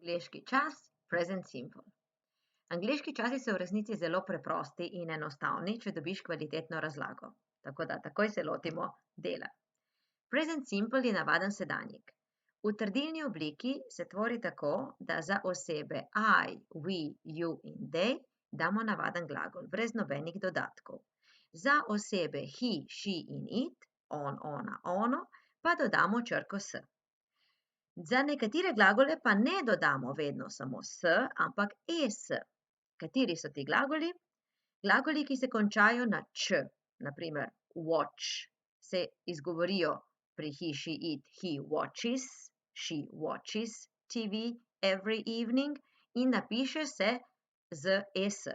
Angleški čas, present simple. Angleški časi so v resnici zelo preprosti in enostavni, če dobiš kvalitetno razlago. Tako da takoj se lotimo dela. Present simple je navaden sedanjik. V trdilni obliki se tvori tako, da za osebe I, we, you in they damo navaden glagol, brez nobenih dodatkov. Za osebe he, she in it, on, ona, ono, pa dodamo črko s. Za nekatere glagole pa ne dodamo vedno samo s, ampak es. Kateri so ti glagoli? Glagoli, ki se končajo na č, naprimer watch, se izgovorijo pri he, she, it, he watches, she watches TV every evening in napiše se z es.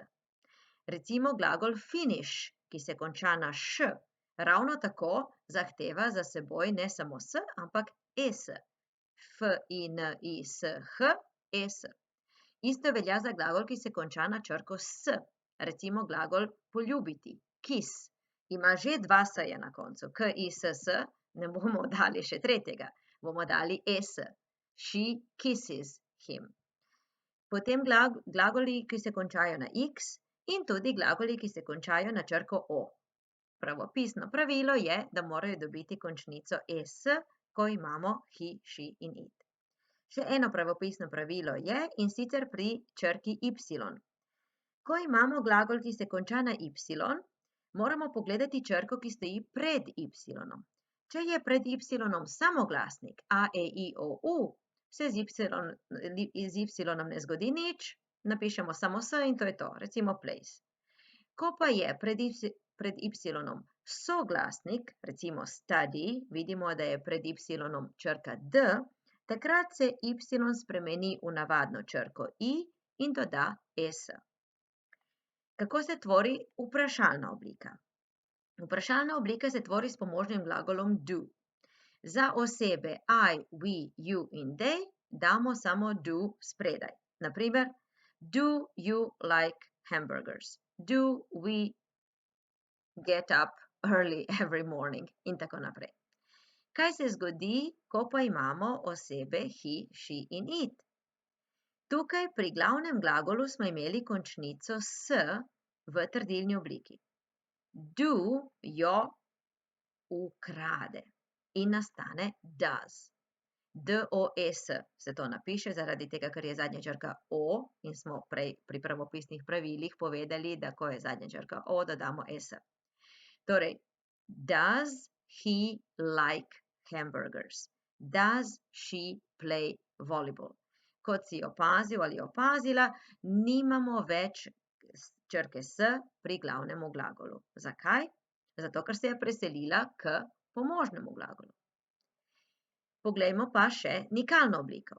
Recimo glagol finish, ki se konča na š, ravno tako zahteva za seboj ne samo s, ampak es. F-I-N-I-S-H, es. Isto velja za glagol, ki se konča na črko s, recimo glagol poljubiti, kiss. Ima že dva s-ja na koncu, k-i-s-s, ne bomo dali še tretjega, bomo dali es. She kisses him. Potem glagoli, ki se končajo na x in tudi glagoli, ki se končajo na črko o. Pravopisno pravilo je, da morajo dobiti končnico es, ko imamo he, she in it. Še eno pravopisno pravilo je, in sicer pri črki y. Ko imamo glagol, ki se konča na y, moramo pogledati črko, ki stoji pred y. Če je pred y samoglasnik a, e, i, o, u, se z y ne zgodi nič, napišemo samo s in to je to, recimo place. Ko pa je pred y soglasnik, recimo study, vidimo, da je pred y črka d, takrat se y spremeni v navadno črko i in doda es. Kako se tvori vprašalna oblika? Vprašalna oblika se tvori s pomožnim glagolom do. Za osebe I, we, you in they damo samo do spredaj. Naprimer, do you like hamburgers? Do we get up early every morning? In tako naprej. Kaj se zgodi, ko pa imamo osebe he, she in it? Tukaj pri glavnem glagolu smo imeli končnico s v trdilni obliki. Do jo ukrade in nastane does. D-O-S se to napiše zaradi tega, ker je zadnja črka o in smo prej pri pravopisnih pravilih povedali, da ko je zadnja črka o, dodamo es. Torej, does he like hamburgers? Does she play volleyball? Kot si opazil ali opazila, nimamo več črke s pri glavnemu glagolu. Zakaj? Zato, ker se je preselila k pomožnemu glagolu. Poglejmo pa še nikalno obliko.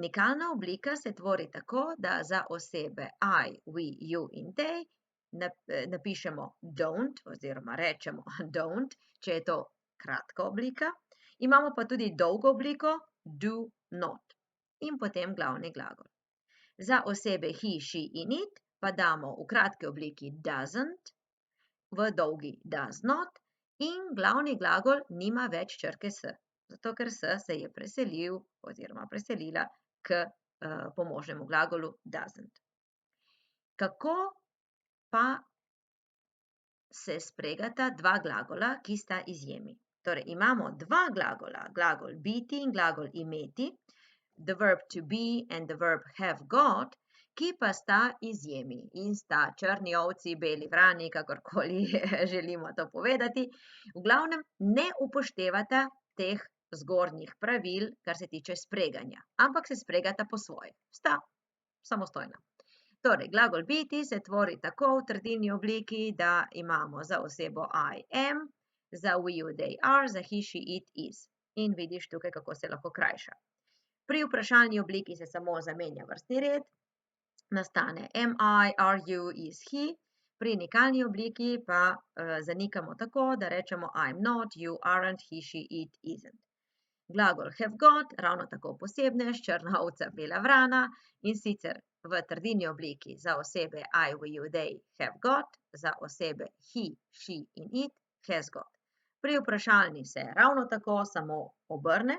Nikalna oblika se tvori tako, da za osebe I, we, you in they napišemo don't oziroma rečemo don't, če je to kratka oblika. Imamo pa tudi dolgo obliko do not in potem glavni glagol. Za osebe he, she in it pa damo v kratki obliki doesn't, v dolgi does not in glavni glagol nima več črke s. Zato, ker s se je preselil oziroma preselila k pomožnemu glagolu doesn't. Kako pa se spregata dva glagola, ki sta izjemi? Torej, imamo dva glagola, glagol biti in glagol imeti, the verb to be and the verb have got, ki pa sta izjemi in sta črni ovci, beli vrani, kakorkoli želimo to povedati. V glavnem ne upoštevata teh zgornjih pravil, kar se tiče spreganja, ampak se spregata po svoje. Sta samostojna. Torej, glagol biti se tvori tako v trdilni obliki, da imamo za osebo I am, za we, you, they are, za he, she, it, is. In vidiš tukaj, kako se lahko krajša. Pri vprašalni obliki se samo zamenja vrstni red, nastane am I, are you, is he. Pri nikalni obliki pa zanikamo tako, da rečemo I'm not, you aren't, he, she, it, isn't. Glagol have got, ravno tako posebnež, črna ovca, bela vrana, in sicer v trdilni obliki za osebe I, we, you, they have got, za osebe he, she in it has got. Pri vprašalni se ravno tako samo obrne,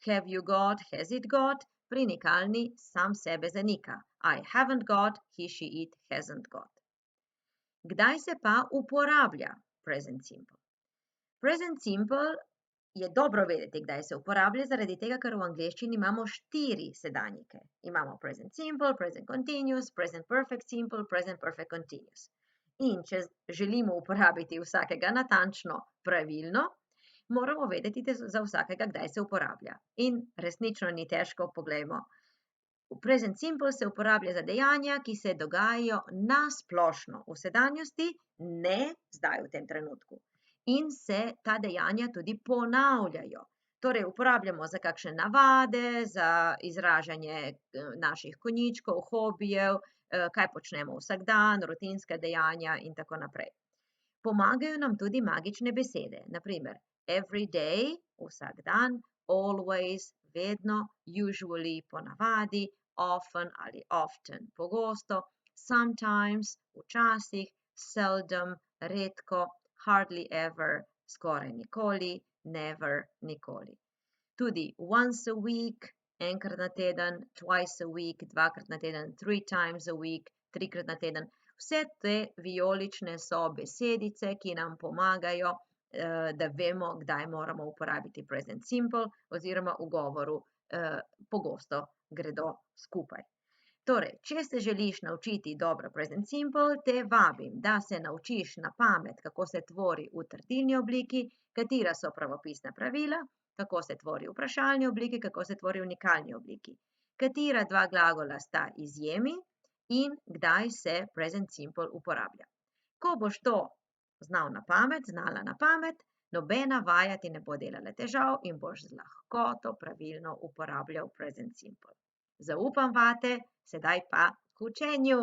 have you got, has it got, Prinikalni sam sebe zanika. I haven't got, he, she, it hasn't got. Kdaj se pa uporablja present simple? Present simple je dobro vedeti, kdaj se uporablja, zaradi tega, ker v angleščini imamo 4 sedanjike. Imamo present simple, present continuous, present perfect simple, present perfect continuous. In če želimo uporabiti vsakega natančno pravilno, moramo vedeti za vsakega, kdaj se uporablja. In resnično ni težko, poglejmo. Present simple se uporablja za dejanja, ki se dogajajo na splošno v sedanjosti, ne zdaj v tem trenutku. In se ta dejanja tudi ponavljajo. Torej, uporabljamo za kakšne navade, za izražanje naših konjičkov, hobijev, kaj počnemo vsak dan, rutinska dejanja in tako naprej. Pomagajo nam tudi magične besede, na primer every day, vsak dan, always, vedno, usually, ponavadi, often ali often, pogosto, sometimes, včasih, seldom, redko, hardly ever, skoraj nikoli, never, nikoli. Tudi once a week, enkrat na teden, twice a week, dvakrat na teden, 3 times a week, 3-krat na teden. Vse te vijolične so besedice, ki nam pomagajo, da vemo, kdaj moramo uporabiti present simple oziroma v govoru pogosto gredo skupaj. Torej, če se želiš naučiti dobro present simple, te vabim, da se naučiš na pamet, kako se tvori v trdilni obliki, katera so pravopisna pravila, kako se tvori v vprašalni obliki, kako se tvori v unikalni obliki, katera 2 glagola sta izjemi in kdaj se present simple uporablja. Ko boš to znala na pamet, nobena vaja ti ne bo delala težav in boš z lahkoto pravilno uporabljal present simple. Zaupam vate, sedaj pa k učenju.